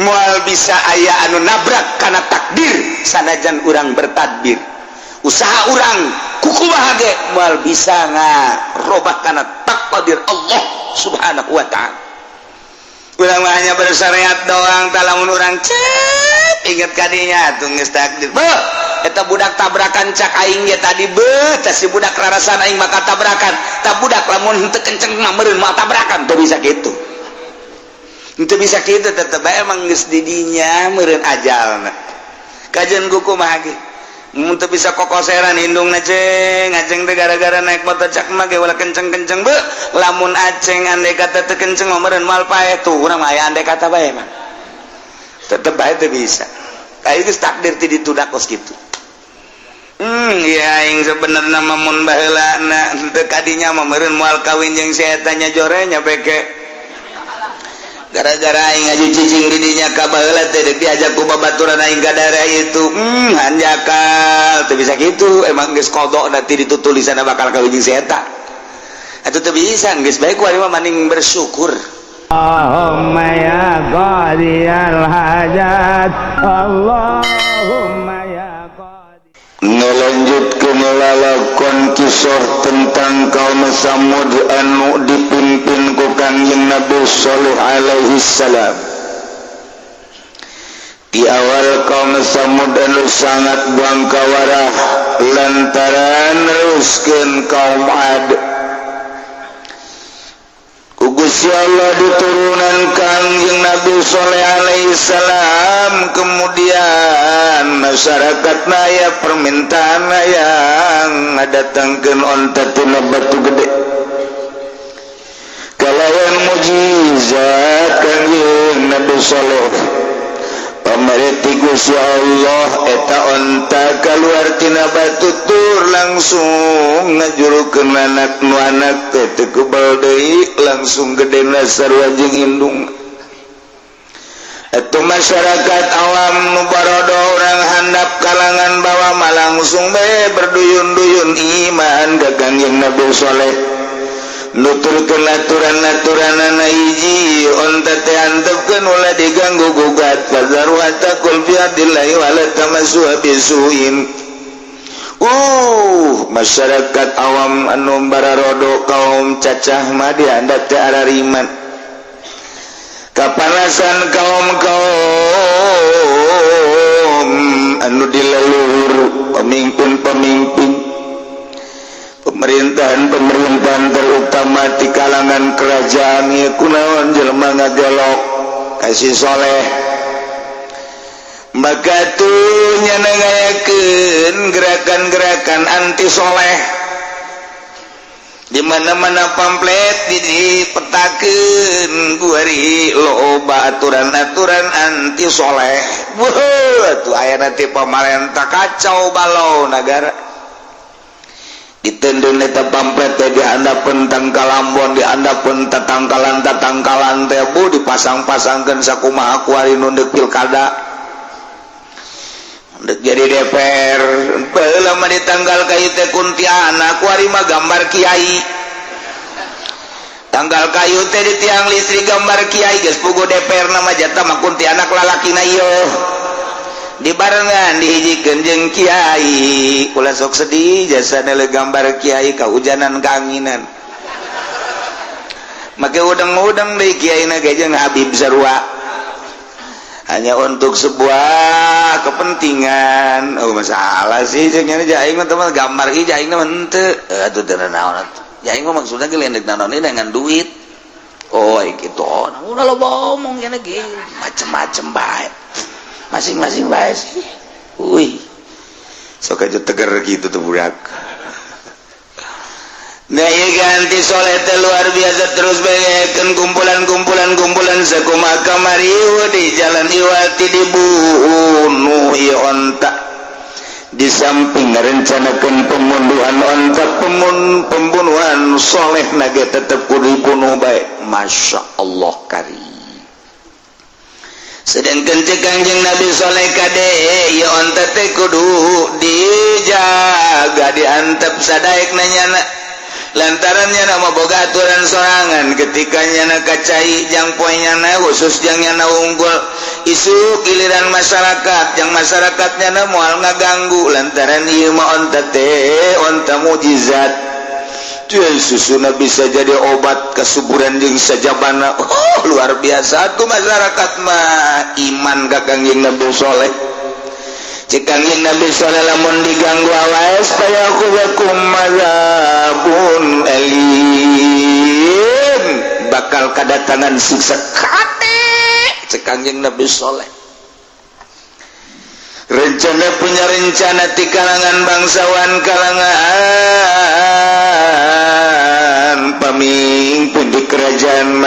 mual bisa aya anu nabrak karena takdir sanajan urang bertadbir usaha urang kukumaha ge mual bisa ngarobah karena takdir Allah subhanahu wa ta'ala. Urang hanya bersyariat doang talamun urang cek inget kadinya tuh geus takdir beuh eta budak tabrakan cak aing ge tadi beuh teh si budak rarasan aing bakal tabrakan tah budak lamun teu kenceng mah meureun moal tabrakan teu bisa kitu. Itu bisa gitu tetep emang geus di dinya meureun ajalna kajeun kukumaha ge mun teu bisa kokoseran hindungna ceng aceng teh gara-gara naik motor cak mah ge ulah kenceng-kenceng beuh lamun aceng andai kata teu kenceng mah meureun moal paeh tuh urang mah aya andai kata bae mah tetep bae teu bisa ka geus takdir ti ditudak kos kitu. Ya aing sebenarnya mah mun baheulana teu kadinya mah meureun moal kawin jeung si eta nya jorenya beke gara-gara aing ngaju cicing di dinya ka baheula teh deuk diajak ku babaturan aing ka daerah itu hanjakal teu bisa kitu emang geus qodona ti ditu tulisanna bakal kawin jeung si eta atuh teu bisa geus bae ku ari mah maning bersyukur. Allahumma ya qadiyal hajat Allahumma ya melanjutkan lalakon kisah tentang kaum Samud anu dipimpin ku Kangjeng Nabi Shalih alaihi salam. Di awal kaum Samud anu sangat bangkawarah lantaran neruskeun kaum Ad ku Gusti Allah diturunan Kangjeng Nabi Shalih alaihi salam. Kemudian masyarakatna aya permintaan yang ngadatangkeun onta tina batu gede kalawan mujizat Kangjeng Nabi Shalih pamarti Gusti Allah eta onta kaluar tina batu tur langsung ngajurukeun anak nu anak teh kebal deui langsung gedena sarua jeung indung. Itu masyarakat awam nu barodo orang handap kalangan bawah mah langsung berduyun-duyun iman ka Kangjeng Nabi Shalih nuturkeun aturan-aturanana hiji onta teh antepkeun ulah diganggu gugat fazaru hatta qul fi adillahi wa la tamassuha bisuin. Masyarakat awam anu barodo kaum cacah mah dihandap teh arariman kapanasan kaum anu dileluhur pemimpin-pemimpin pemerintahan terutama di kalangan kerajaan ieu kunaon jelema ngagelok kasih soleh maka tuh nyanangayakeun gerakan-gerakan anti soleh di mana-mana pamflet dipetakeun ku ari loba aturan-aturan anti soleh. Tuh aya nanti pamarentah kacau balau negara. Ditendun eta pamflet teh dihandapeun tangkalambon, dihandapeun tatangkalan teh bu dipasang-pasangkeun sakumaha ku ari nu deuk pilkada. Dek jadi DPR baheula mah di tanggal kayu teh kuntianak ku ari mah gambar kiai tanggal kayu teh di tiang listrik gambar kiai geus puguh DPR nama jatah mah kuntianak lalakina ieu dibarengan dihijikeun jeung kiai ulah sok sedih jasana le gambar kiai kaujanan kaanginan make udeng-udeng deui kiaina ge jeung Habib sarua hanya untuk sebuah kepentingan. Masalah sih cenah jaing mah teman gambar ieu jaing mah henteu atuh teu naon atuh jaing mah maksudna ge lendek naon dengan duit kitu ulah loba omong cenah ge macem-macem bae masing-masing bae sih sok aja teger gitu tuh budak. Nah iya ganti soleh teh luar biasa terus bayakeun kumpulan sakumaha kamari di jalan iwati dibunuh ieu onta di samping ngarencanakeun pembunuhan onta pembunuhan soleh nage tetep kudu dibunuh bae. Masya Allah karim. Sedangkan cek Kangjeng Nabi Shalih kade ieu onta teh kudu dijaga diantep sadaekna nyana lantaran nyana mah boga aturan sorangan ketika nyana kacai jang poe nyana khusus jang nyana unggul isu giliran masyarakat yang masyarakatnya moal ngaganggu lantaran ieu mah onta mukjizat susuna bisa jadi obat kesuburan jeung sajabana. Luar biasa tuh masyarakat mah iman ka Kangjeng Nabi Saleh. Cek Kangjeng Nabi Saleh lamun diganggu awas supaya aku yakum mazabun alim bakal kedatangan siksa kate. Cek Kangjeng Nabi Saleh rencana punya rencana di kalangan bangsawan kalangan pamimpin di kerajaan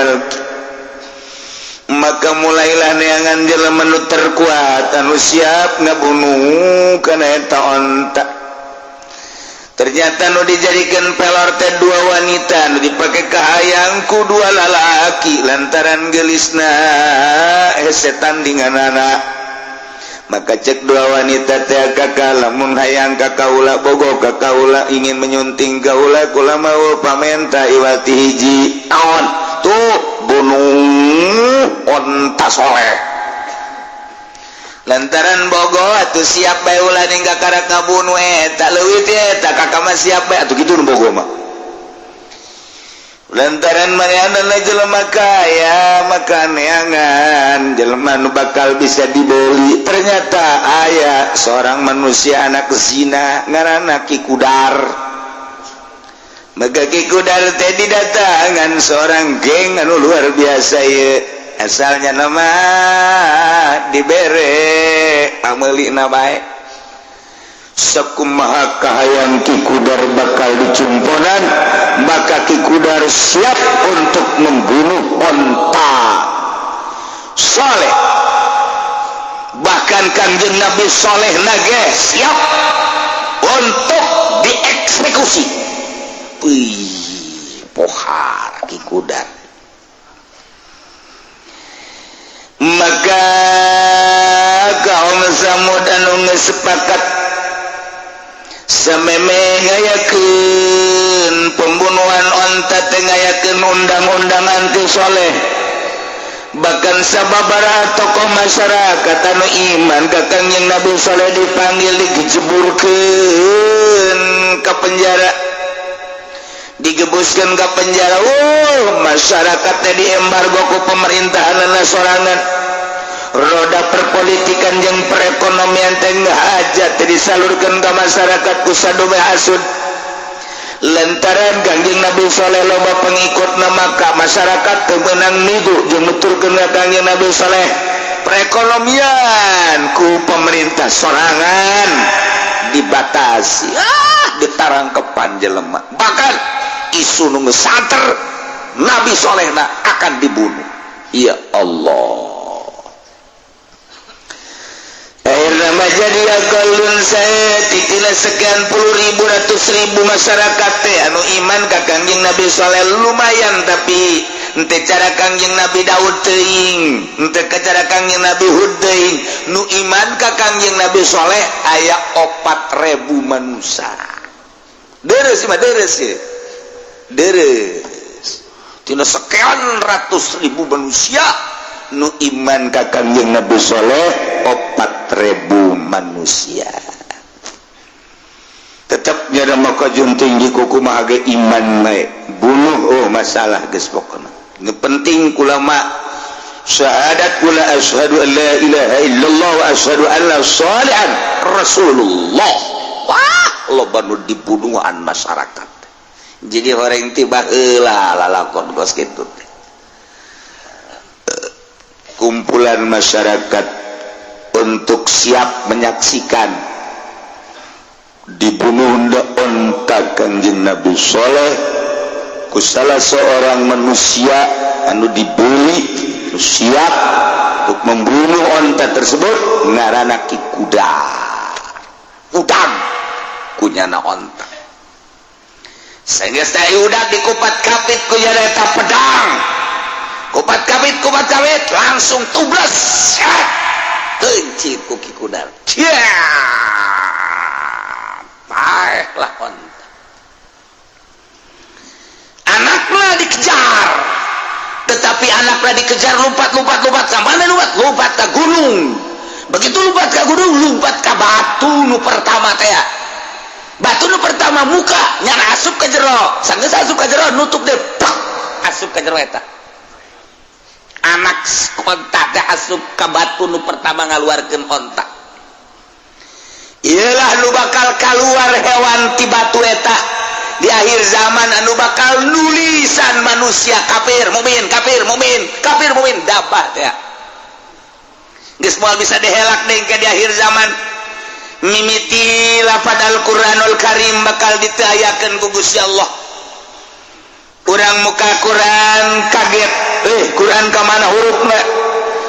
maka mulailah neangan jelema nu terkuat anu siap ngabunuh kana eta onta. Ternyata nu dijadikan pelor teh dua wanita nu dipake kahayang ku dua lalaki lantaran gelisna setan dinganana. Maka cek dua wanita teh kakak lamun hayang kakaula bogo kakaula ingin menyunting kaula kula mau pamenta iwati hiji naon tuh bunuh onta soleh lantaran bogo atuh siap bae ulah ning kakarak ngabunuh eta leuwih eta kakak mah siap bae atuh kitu nu bogo mah lantaran mariana jelema kaya maka neangan jelema nu bakal bisa dibeli. Ternyata aya seorang manusia anak zina ngaranna Ki Kudar. Maka Ki Kudar teh didatangan seorang geng anu luar biasa ye. Asalnya nama dibere pameulina bae. Sakumaha kahayang Ki Kudar bakal dicumponan maka Ki Kudar siap untuk membunuh onta Saleh. Bahkan Kanjeng Nabi Saleh nage siap untuk dieksekusi. Pohar Ki Kudar. Maka kaum Samud anu sepakat sameme ngayakeun pembunuhan onta teh ngayakeun undang-undangan ti Saleh. Bahkan sababaraha tokoh masyarakat anu iman ka Kangjeng Nabi Saleh dipanggil dijeburkeun ka penjara digebuskeun ka penjara. Masyarakat teh diembargo ku pemerintahanna sorangan. Roda perpolitikan jeung perekonomian teh hajat disalurkeun ka masyarakat ku sadobe hasud. Lantaran Kangjeng Nabi Saleh loba pengikutna maka masyarakat teu meunang nigu jeung nuturkeun ka Kangjeng Nabi Saleh. Perekonomian ku pemerintah sorangan dibatasi. Ditarangkepan jelema. Bahkan isu nu santer Nabi Salehna akan dibunuh. Ya Allah. Akhirnya jadi akalun saya titilah sekian puluh ribu ratus ribu masyarakat teh anu iman ka Kangjeng Nabi Saleh lumayan tapi ente cara Kangjeng Nabi Daud teuing ente cara Kangjeng Nabi Hud teuing nu iman ka Kangjeng Nabi Saleh aya 4.000 manusia. Deres mah deres ya. Deres. Tina sekian ratus ribu manusia nu iman ka Kangjeng Nabi Saleh 4.000 manusia. Tetap nyada maka junting di kuku mah aga iman mae bunuh masalah geus pokona. Nu penting ulama syahadat kula asyhadu an la ilaha illallah wa asyhadu anna shalihan rasulullah. Wah, loba nu dibunuhan masyarakat. Jadi orang tiba heula lalakon kos kitu. Kumpulan masyarakat untuk siap menyaksikan dibunuh onta Kanjeng Nabi Saleh ku salah seorang manusia anu dibuli siap untuk membunuh onta tersebut ngaranna Ki Kudar. Udang kunyana onta sehingga saya udah dikupat kapit ku nya eta pedang kupat kapit langsung tublas teuncit ku Ki Kudar lah onta. Anaknya dikejar tetapi anaknya dikejar lompat sampai lumpat ke gunung gunung. Begitu lompat ka gunung, lompat ka batu nu pertama teh. Batu nu pertama muka nyana asup ka jero. Sanggeus asup ka jero nutup deh. Asup ka jero eta. Anak onta teh asup ka batu nu pertama ngaluarkeun onta. Ialah nu bakal keluar hewan ti batu eta di akhir zaman, anu bakal nulisan manusia kafir mukmin kafir mukmin kafir mukmin dabah teh. Geus moal bisa dihelak deui di akhir zaman. Mimiti lafaz Al-Qur'anul Karim bakal ditayakeun ku Gusti Allah. Urang muka Quran kaget, Quran ka mana hurufna?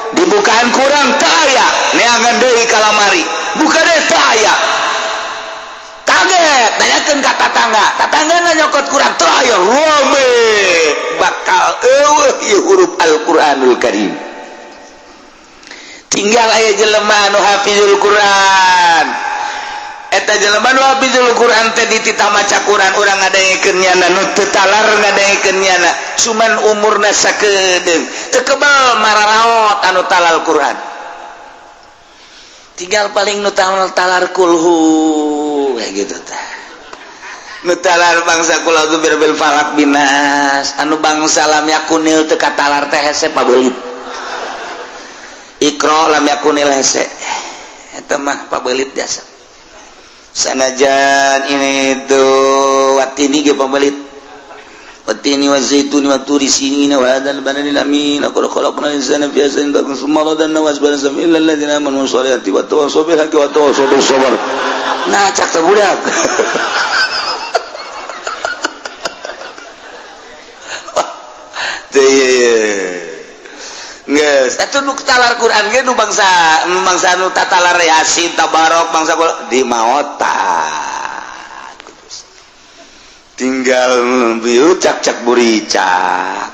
Dibukaan kurang teu aya, neangan deui ka lamari. Buka deui teu aya. Kaget, nanyakeun ka tatanggana nyokot Quran teu aya, rome bakal eueuh ieu huruf Al-Qur'anul Karim. Tinggal aya jelema nu hafizul Quran. Eta jelema nu hafizul Quran teh dititah maca Quran urang ngadengkeun nyana nu teu talar ngadengkeun nyana. Cuman umurna sakedeung. Teu kebal mararaot anu talal Quran. Tinggal paling nu talar kulhu kayak gitu teh. Nu talar bangsa kula bil falak binas. Anu bangsa lam yakunil teu katalar teh hese pabeulit. Iqra lam yakunil hese. Eta mah pabeulit biasa. Sanajan ini tuh watini ge pambelit watini wa zaituni wa turi sinina wa hadal bananil amin aku khalaqna insana fi ahsani taqwim summa radana wasbana samil alladziina amanu sholati wa tawassaw bil haqqi wa tawassaw bis sabr. Nah cak teh budak geus atuh nu talar Quran ge nu bangsa nu tatalar Yasin tabarok bangsa di maotan tinggal biucak-cak buricak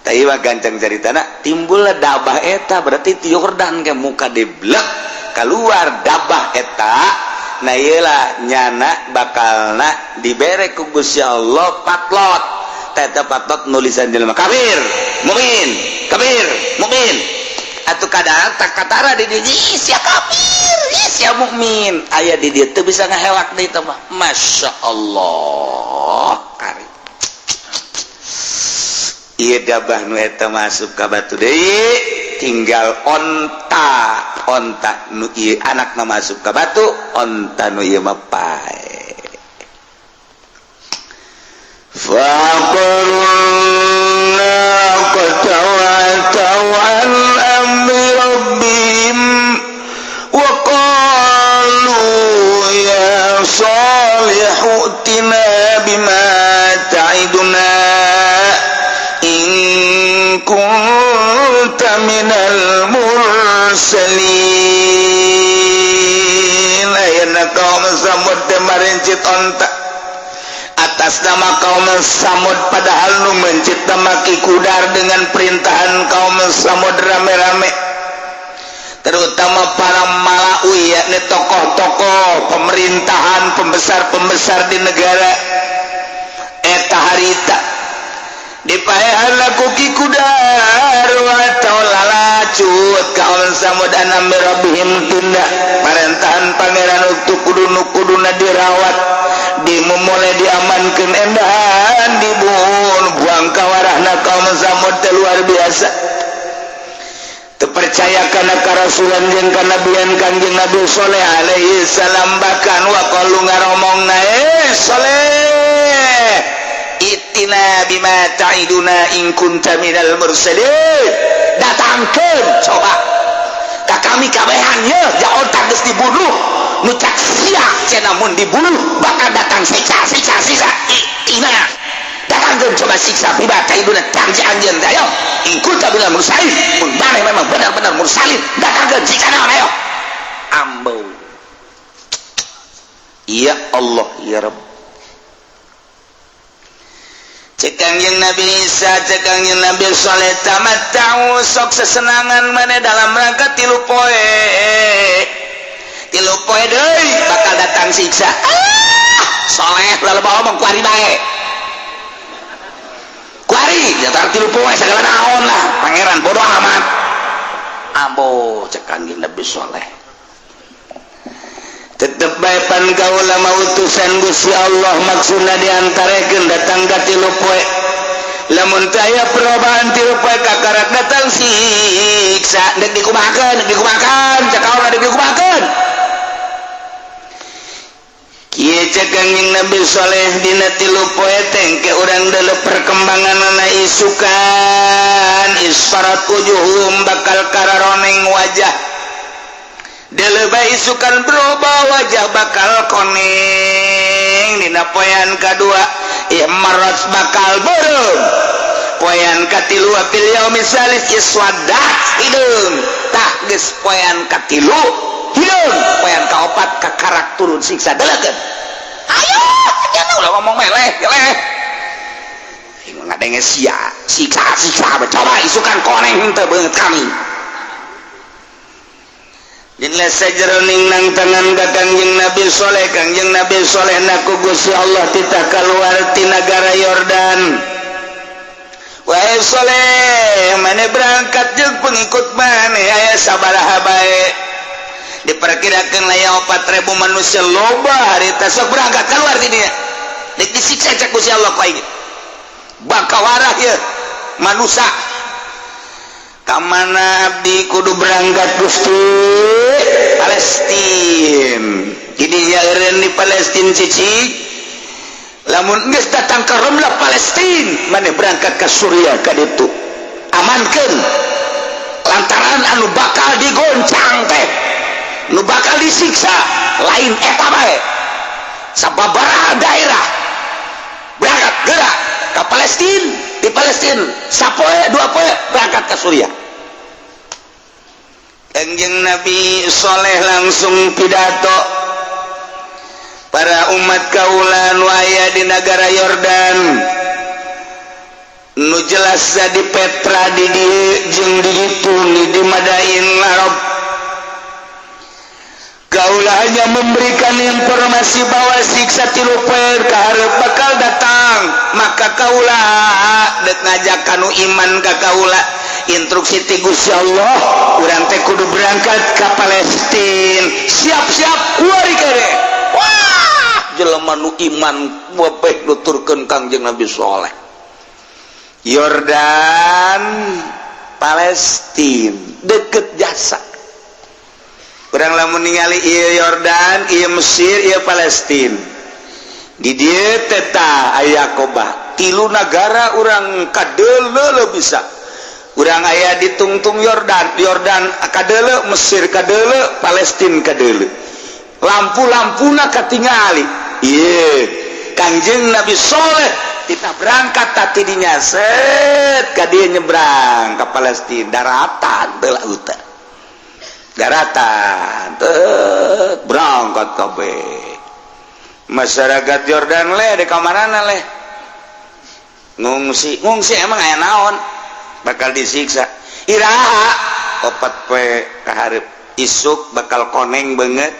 tapi mah gancang caritana timbul dabah eta berarti ti Yordan ke muka deblek keluar dabah eta nah ieulah nyana bakalna dibere ku Gusti Allah patlot eta patlot nulisan jelema kafir mukmin kafir mukmin atuh kadang tak katara di dieu sia kafir sia mukmin aya di dieu teu bisa ngahelak deui teh mah masyaallah kari ieu dabah nu eta masuk ka batu deui tinggal onta nu ieu anakna masuk ka batu onta nu ieu mah pae faqulna qatawatau an amri rabbihim wa qalu ya salihu tina bima ta'iduna in kunta minal mursalin ayana kaum samud temarencit onta atas nama kaum Samud padahal nu mencipta maki kudar dengan perintahan kaum Samud rame-rame terutama para malawi yakni tokoh-tokoh pemerintahan pembesar-pembesar di negara eta harita dipaehan laku ki kudar wa taulalacut kaum Samud anam rabbihim tunda perintahan pangeran untuk kudu-kuduna dirawat dimulai diamankan endahan dibuang kawarahna kaum Samud luar biasa terpercaya karena karasulan jeung kanabian kanjeng Nabi Saleh alaihi salam bahkan wa qalu ngaromongna Saleh itina bima ta'iduna in kunta minal mursalin datangkeun coba ka kami kabehan ye jaotak geus dibunuh nu cak sia cenah mun dibunuh bakal datang siksa itina datangkeun coba siksa bima ta'iduna janji anjeun teh ayo in kunta minal mursalin mun maneh memang benar-benar mursalin datangkeun siksana ayo ambo ya Allah ya Rabb cekang yang Nabi Isa cekang yang Nabi Saleh tamat tahu sok sesenangan mana dalam rangka tilu poe deui bakal datang siksa Saleh lalu bawa omong kuari bae kuari jatah tilu poe segala naon lah pangeran bodoh amat ambo cek Kangjeng Nabi soleh tetep bae pan kaula utusan Gusti Allah maksudna diantarekeun datang ka 3 poe lamun teu aya perubahan 3 poe kakarak datang siksa deuk dikumahakeun cek kaula deuk dikumahakeun kieu cek Kangjeng Nabi soleh dina 3 poe tengke urang deuleu perkembanganna isukan isfarat wujuhum bakal kararoneng wajah delebay isukan berubah wajah bakal koneng dina poean kadua ihmarat bakal beureum poean katilu apil yaumil salis iswadat hideung tah geus poean katilu hideung poean kaopat kakarak turun siksa delekeun ayo cenah ulah ngomong meleh ngadenge sia siksa coba isukan koneng teu beungeut kami Jinlah sajeroning nang tangan ka Kangjeng Nabi soleh naku Gusti Allah tita kaluar ti nagara Yordan wahai soleh mane berangkat jeung pengikut mane aya sabaraha bae diperkirakeun aya 4.000 manusia loba harita sok berangkat keluar ti dieu dik disiksa cek Gusti Allah ku aing bakawarah ieu manusia kamana abdi kudu berangkat Gusti Palestina jadi eureun di Palestina cicik lamun geus datang ka Ramlah Palestina mane berangkat ka Suriah ka ditu amankeun lantaran anu bakal digoncang teh nu bakal disiksa lain eta bae sababaraha daerah berangkat gerak ka Palestina di Palestina sapoe 2 poe berangkat ke Suriah Kangjeng Nabi soleh langsung pidato para umat kaula nu aya di negara Yordan nu jelas di Petra di dieu jeung di ditu di Madain Arab kaula hanya memberikan informasi bahwa siksa 3 poe kaharep bakal datang maka kaula dek ngajak kanu iman ka kaula instruksi ti Gusti Allah urang teh kudu berangkat ka Palestina siap-siap kuari kere wah jelema nu iman bebeh nuturkeun Kangjeng Nabi soleh Yordan Palestina deket jasa urang lamun ningali ieu Yordan ieu Mesir ieu Palestina di dieu teh aya Aqabah 3 negara urang kadeuleu bisa urang aya di tungtung Yordan kadeuleu Mesir kadeuleu Palestina kadeuleu lampu-lampuna katingali ieu Kangjeng Nabi soleh kita berangkat tadi dinya set ka dieu nyebrang ka Palestina daratan teu lautan daratan berangkat kabeh masyarakat Yordan le di kamarana le ngungsi emang aya naon bakal disiksa iraha 4 poe kaharep isuk bakal koneng banget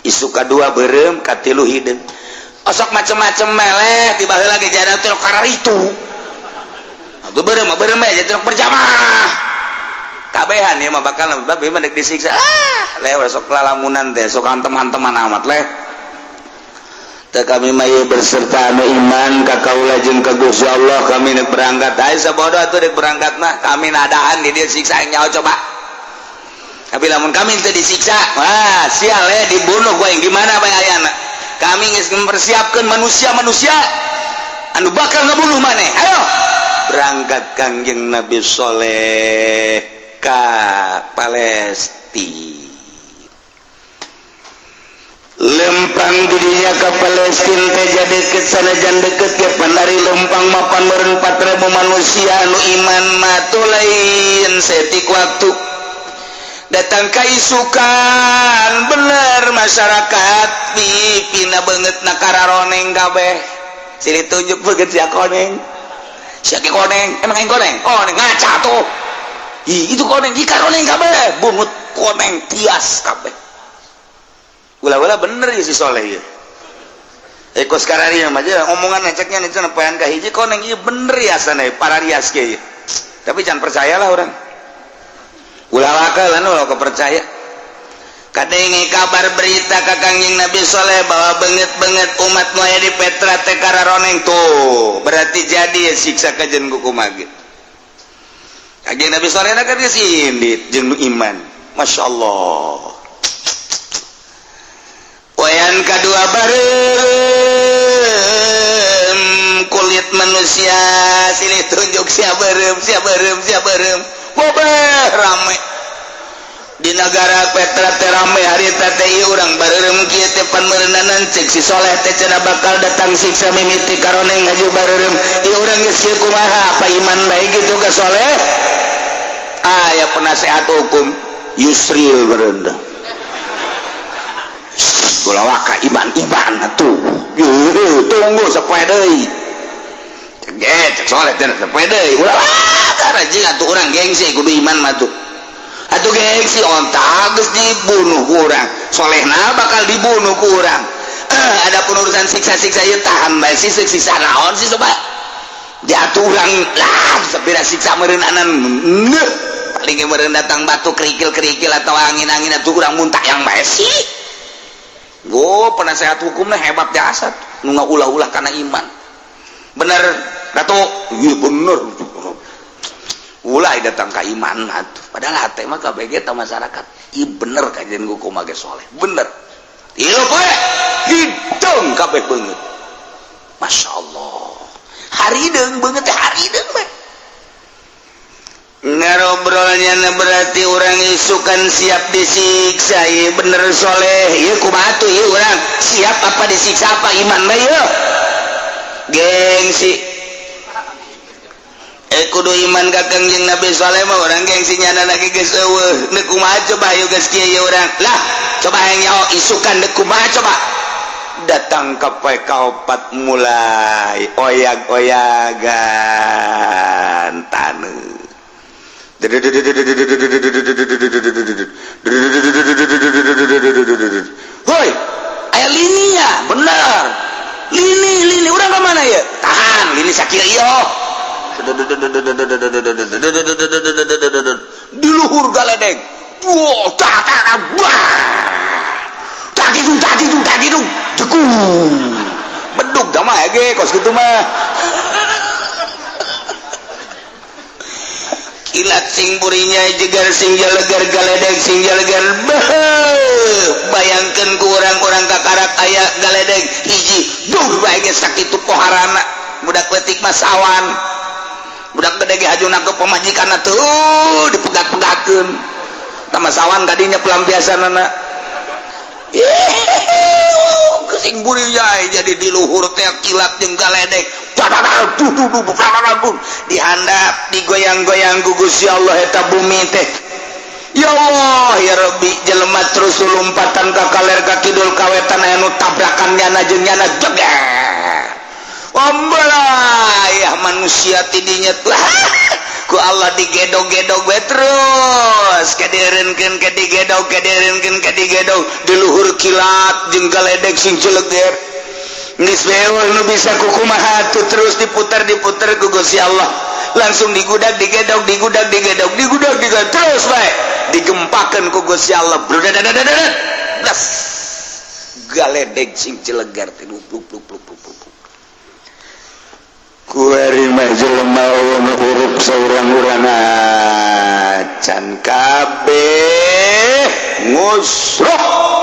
isuk kadua beureum katilu hideung osok macem-macem meleh tiba heula ge jana teh karar itu atuh beureum aja teh berjamaah kabehan ieu mah bakal babe mah deuk disiksa lewat sok lalamunan teh sok teman-teman amat leh teh kami mah berserta anu iman ka kaula jeung ka Gusti Allah kami neuk berangkat aya sabodo atuh deuk berangkat mah kami nadaan di dieu siksa nyaho coba tapi lamun kami teu disiksa wah sial dibunuh gua yang gimana bae ayana kami geus mempersiapkeun manusia-manusia anu bakal ngabunuh maneh ayo berangkat Kangjeng Nabi soleh ka Palestina lempang dirinya ke Palestina teh jadi kesanajan deket ya pandari lempang mapan meureun 4.000 manusia anu iman mah teu lain setik waktu datang ka isukan bener masyarakat pipina beungeutna kararoneng kabeh silih tunjuk beungeut sia koneng sia ge koneng emang aing koneng ngaca tuh itu koneng ieu karoneng kabeh bungut koneng tias kabeh ulah-ulah bener ya si soleh ya kos karariam aja omongan ngeceknya nih cenah poean ka hiji koneng ieu bener ya sana para rias ge tapi jangan percayalah orang ulah wakalan ulah kepercaya kadenge kabar berita ka Kangjeng Nabi Saleh bahwa banget umat nu aya di Petra teh kararoneng tuh berarti jadi ya siksa kajen ku kumaha Kangjeng Nabi Saleh na kan sindit jeung nu iman masyaallah wayan kadua barem kulit manusia silih tunjuk sia barem wabah rame di negara Petra teh rame harita teh ieu urang barem kieu teh pan meureunanan cek si Soleh teh cenah bakal datang siksa mimiti karoneng ngaju barem ieu urang geus kieu kumaha apa iman bae gitu ka Soleh aya penasehat hukum Yusril berendah ulah waka iman atuh tunggu sapoe deui cek Soleh teh sapoe deui ulah waka rajing atuh urang gengsi kudu iman mah tuh atuh gengsi ontak geus dibunuh ku urang Solehna bakal dibunuh ku urang ada urusan siksa-siksa ieu tahan bae siksa naon sih coba diatur urang lah sabira siksa meureunanan paling meureun datang batu kerikil atau angin-angin atuh urang muntah yang bae sih penasehat hukumnya hebat jasad nu ngaulah-ulah karena iman bener Datuk iya bener ulah datang ke iman atuh padahal hati mah kabeh teh masyarakat iya bener kajian hukumage soleh bener ieu poe hidung kabeh beungeut masyaallah harideung beungeut teh harideung bae ngarobrolnya berarti orang isukan siap disiksa iya bener Soleh iya kumaha tuh iya orang siap apa disiksa apa iman mah iya gengsi kudu iman ka Kangjeng Nabi Soleh mah orang gengsinya lagi geus eueuh neuk kumaha coba ieu geus kieu ieu urang lah coba hayang nyaho isukan neuk kumaha coba datang ka PK4 mulai oyag-oyagan taneuh hoi aya lininya bener lini urang ka mana ya tahan lini sakieu ieu di luhur galedeg wow tak gitu jekung bedug da mah ge kos kitu mah kilat sing burinya jegar sing jalegar galedeg sing jalegar bayangkeun ku urang-urang kakarak aya galedeg hiji dur bae geus sakitu poharana budak leutik mah sawan budak gede ge hajuna ke pamajikanna tuh dipegat-pegatkeun tama sawan tadinya pelampiasanana sing burinya jadi di luhur teh kilat jeung galedeg dihandap digoyang-goyang ku Gusti Allah eta bumi teh ya Allah ya Rabbi jelema terus lompatan ka kaler ka kidul kawetan aya nu tabrakan nyana jeung nyana jeger ya manusia tidinya tuh ku Allah digedog-gedog we terus kadieureunkeun ke digedog di luhur kilat jeung galedeg sing jeleger geus beul nu bisa kukumaha tuh terus diputar ku Gusti Allah langsung digedog terus bae digempakeun ku Gusti Allah blas galedeg sing jeleger teh kuari mah jelema nu hurup saurang-urang can kabeh ngusruh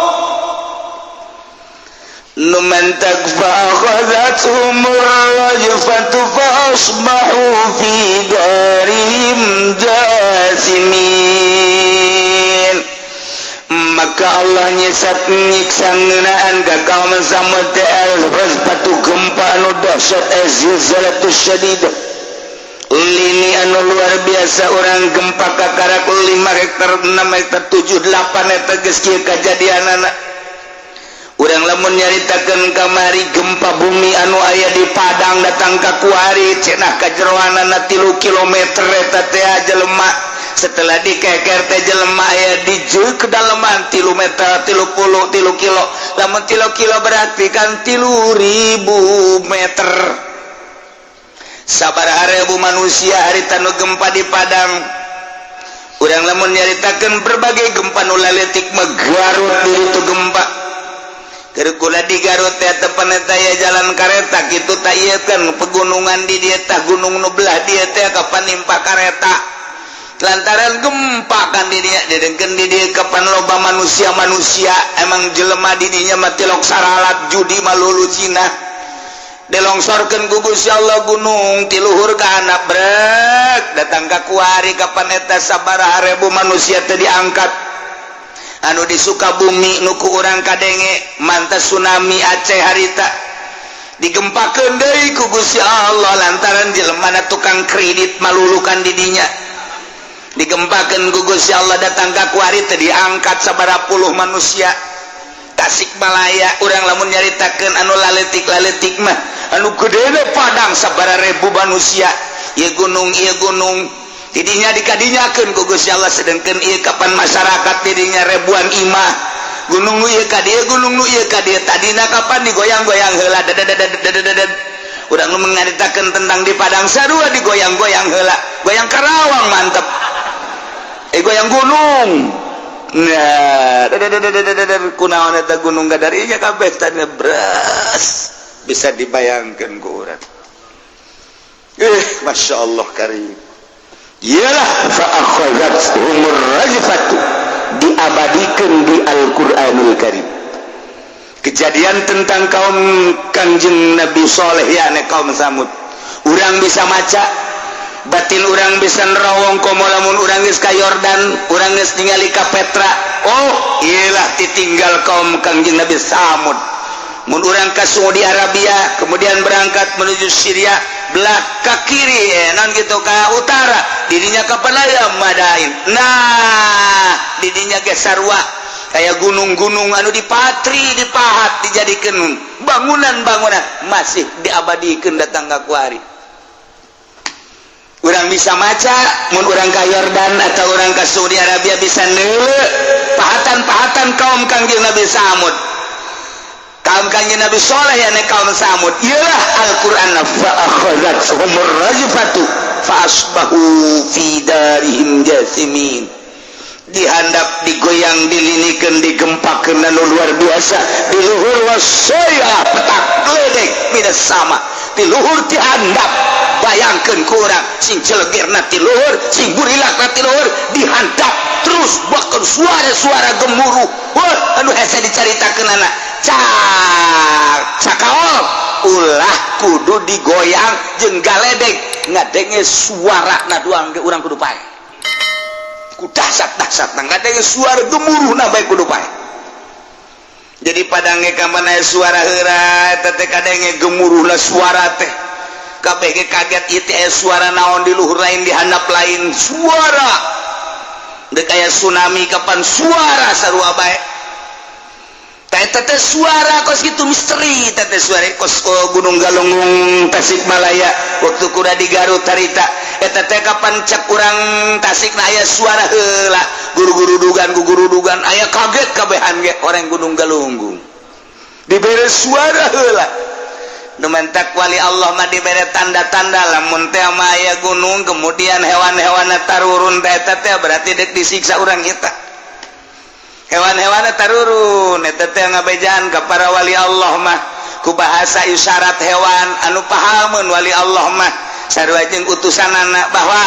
nu mantak fakhazat umur rajfatu fasbahu fi darim jasimin maka Allah nyiksa ngeunaan ka kaum Samud terus batu gempa anu dahsyat zilzalatus syadidah lini anu luar biasa orang gempa kakarak 5 hektar 6 hektar 7 8 hektar geus kieu kajadianana urang lamun nyaritakeun kamari gempa bumi anu aya di Padang datang ka kuari cenah kajeroanana 3 kilometer eta teh jelema setelah dikeker teh jelema aya di jeuk kedalaman 3 meter 30 kilo lamun 3 kilo berarti kan 3.000 meter sabaraha ribu manusia harita nu gempa di Padang urang lamun nyaritakeun berbagai gempa nu laletik mah Garut itu gempa kula di Garut teh tepan eta aya jalan kareta kitu tah ieu kan pegunungan di dieu tah gunung nu belah dieu teh kapan nimpa kareta lantaran gempa kan di dieu dedengkeun di dieu kapan loba manusia emang jelema di dinya mah tilok saralat judi malulu Cina dilongsorkeun ku Gusti Allah gunung ti luhur ka anak brek datang ka kuari kapan eta sabaraha ribu manusia teh diangkat anu di Sukabumi nuku urang kadenge mantas tsunami Aceh harita digempakeun deui ku Gusti Allah lantaran jelema tukang kredit malulukan di dinya digempakeun ku Gusti Allah datang ka kuari teh diangkat sabaraha puluh manusia Tasikmalaya urang lamun nyaritakeun anu laletik mah anu gedene Padang sabaraha ribu manusia ieu gunung didinya dikadinyakeun ku Gusti Allah sedengkeun ieu kapan masyarakat didinya ribuan imah gunung nu ieu ka dieu gunung nu ieu ka dieu tadina kapan digoyang-goyang heula dadadadadadadad urang nu mengaritakeun tentang di Padang sarua digoyang-goyang heula goyang Karawang mantep goyang gunung nah dadadadadadad kunaon eta gunung gadarinya kabeh tadina bras bisa dibayangkeun ku urang Masya Allah karim ialah fa'akhadhathumur rajfatu diabadikan di Al-Qur'anul Karim kejadian tentang kaum Kangjeng Nabi Saleh yakni kaum Samud urang bisa maca batin urang bisa nerawong komo lamun urang geus ka Yordan urang geus ningali ka Petra oh ialah ditinggal kaum Kangjeng Nabi Samud mun urang ka Saudi Arabia kemudian berangkat menuju Syria belah ka kiri non gitu ka utara didinya ka Padang Madain nah didinya ge sarua kayak gunung-gunung anu dipatri dipahat dijadikeun bangunan-bangunan masih diabadikeun datang ka kuari urang bisa maca mun urang ka Yordan atau urang ka Saudi Arabia bisa neuleuh pahatan-pahatan kaum Kangjeng Nabi Samud kaum Kangjeng Nabi Saleh yakni kaum Samud ialah Al-Qur'an fa'akhadhathumur rajfatu fa'asbahu fi darihim jasimin dihandap digoyang dilinikeun digempakeun anu luar biasa di luhur wasaya petak gledek midas sama di luhur ti handap bayangkeun ku urang sing celegirna ti luhur sing burilakna ti luhur dihandap terus bahkan suara-suara gemuruh wah anu hese dicaritakeun anak cakaol ulah kudu digoyang jeung galedeg ngadenge suarana doang ge urang kudu pae ku dahsyat-dahsyatna ngadenge suara gemuruhna bae kudu pae jadi padange kapan aya suara heura eta teh kadenge gemuruhna suara teh kabeh ge kaget ieu teh aya suara naon di luhur lain di handap lain suara deuk aya tsunami kapan suara sarua bae teteh suara kos gitu misteri teteh suara kos Gunung Galunggung Tasikmalaya waktu kuda di Garut harita teteh kapan cek kurang Tasik na aya suara heula guru-guru dugan aya kaget kabehan ge orang Gunung Galunggung dibere suara heula nu mentak wali Allah mah dibere tanda-tanda lamun teh mah aya gunung kemudian hewan-hewanna tarurun teh berarti deuk disiksa urang kita hewan-hewan tarurun eta teh ngabejaan ka para wali Allah mah ku bahasa isyarat hewan anu pahameun wali Allah mah sarua jeung utusanana bahwa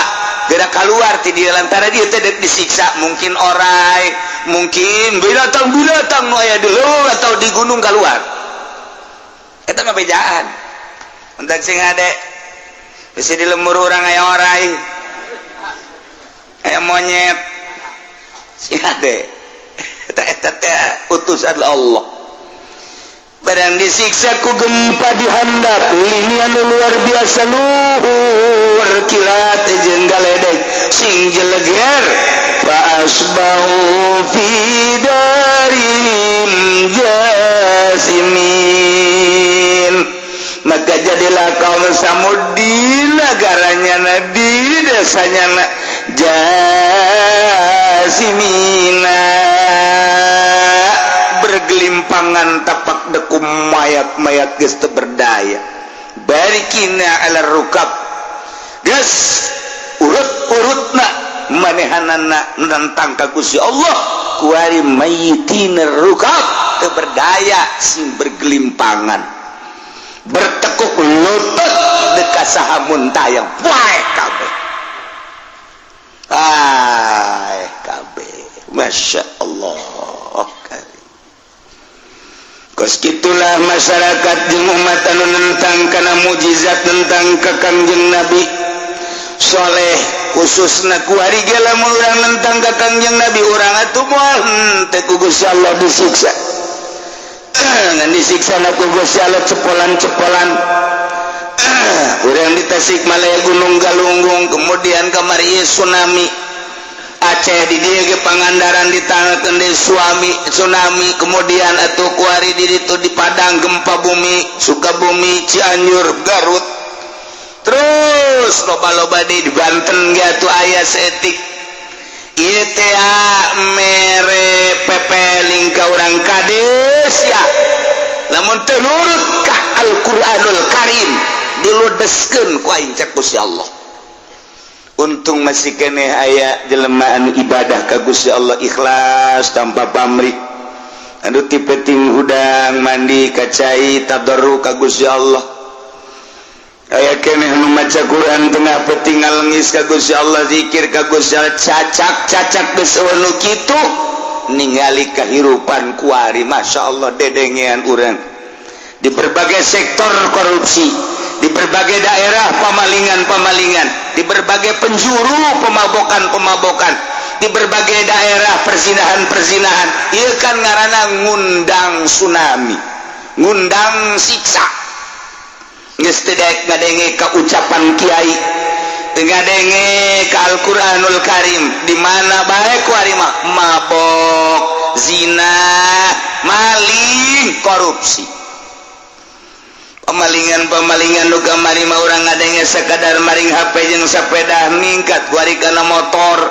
gerak keluar ti dieu lantaran dieu teh disiksa mungkin orai mungkin binatang-binatang nu aya di leuweung atau di gunung keluar eta ngabejaan entak sing ade bisi di lemur urang aya orai aya monyet sing ade eta utusan Allah barang disiksa ku gempa dihandap lini anu luar biasa luhur kilat jeung galedeg sing jeleger fa asbahu fi darim jasimin maka jadilah kaum Samud di negaranya di desanya jasimina bergelimpangan tapak dekum mayat-mayat geus teu berdaya barikina ala rukab geus urut-urutna manehanana nentang ka Gusti Allah kuari mayyitin rukab teu berdaya sing bergelimpangan bertekuk lutut dekat sahamun tayang wae kabeh Masya Allah kos gitulah masyarakat jeung umat anu nentang kana mujizat tentang ka Kangjeng Nabi soleh khususna kuari ge lamun urang nentang ka Kangjeng Nabi urang atuh moal teh ku Gusti Allah disiksa ngan disiksa na ku Gusti Allah cepolan-cepolan urang di Tasikmalaya Gunung Galunggung kemudian kamari tsunami Aceh di dia ke Pangandaran ditangakeun deui tsunami kemudian atuh kuari di ditu di Padang gempa bumi Sukabumi Cianjur Garut terus loba-loba di Banten ge atuh aya seetik ieu teh mere pepeling ka urang kades ya lamun teu nurut ka Al-Qur'anul Karim diludeskeun ku aing cek Gusti Allah. Untung masih keneh aya jelema anu ibadah ka Gusti Allah ikhlas tanpa pamrih anu ti penting hudang mandi ka cai tadarruk ka Gusti Allah aya keneh anu maca Quran tengah penting ngalengis ka Gusti Allah zikir ka Gusti Allah cacak geus anu kitu ningali kahirupan kuari masyaallah dedengean urang di berbagai sektor korupsi di berbagai daerah pemalingan di berbagai penjuru pemabokan di berbagai daerah perzinahan ieu kan ngaranna ngundang tsunami ngundang siksa geus teu daek ngadenge ka ucapan kiai teu ngadenge ka Al-Qur'anul Karim di mana bae kuari mah mabok zina maling korupsi pemalingan nu kamari mah urang ngadenge sakadar maring HP jeung sepeda ningkat kuari kana motor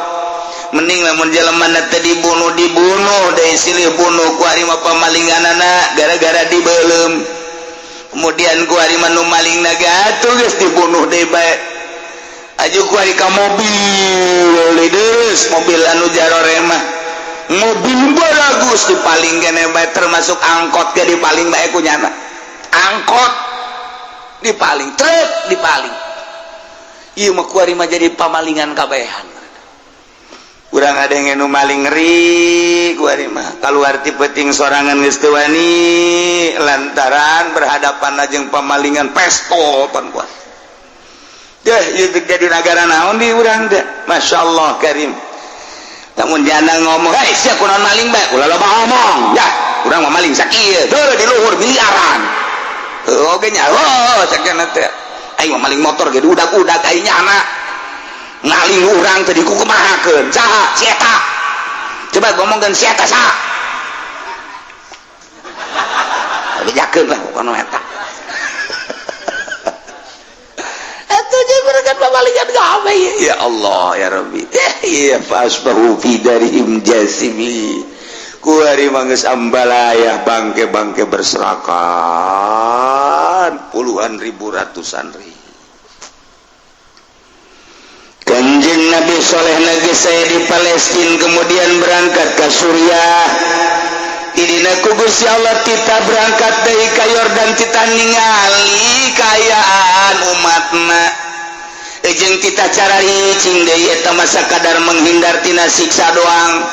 mending lamun jelema teh dibunuh deui silih bunuh kuari mah pemalinganana gara-gara dibeulem kemudian kuari mah nu malingna atuh geus dibunuh deui bae aju kuari ka mobil deus mobil anu jarore mah mobil bagus dipaling keneh bae termasuk angkot ge dipaling bae ku nyana angkot dipaling truk dipaling ieu mah kuari mah jadi pamalingan kabehan urang adenge nu maling ngeri kuari mah kaluar ti peuting sorangan geus teu wani lantaran berhadapan jeung pamalingan pestol pan kuat deh ieu jadi nagara naon di urang teh masyaallah karim lamun jana ngomong hei sia kunaon maling bae ulah loba ngomong ya urang mah maling sakieu teu di luhur miliaran oke nya sakena teh aing mah maling motor ge udak-udak aing nyana ngaling urang teh dikukumahakeun saha si eta coba ngomongkeun si eta saha bejakeun lah kono eta atuh jeung berekan pamalingan gawe ya Allah ya Rabbi ya fasbahu fi darihim jasimi kuari manggeus ambalayah bangke-bangke berserakan puluhan ribu ratusan ribu Kanjeng Nabi soleh lagi saya di Palestina kemudian berangkat ke Suriah idina ku Gusti Allah kita berangkat dari ka Yordan kita ningali kayaan umatna jeung kita cara ricing deui eta mah sakadar menghindar tina siksa doang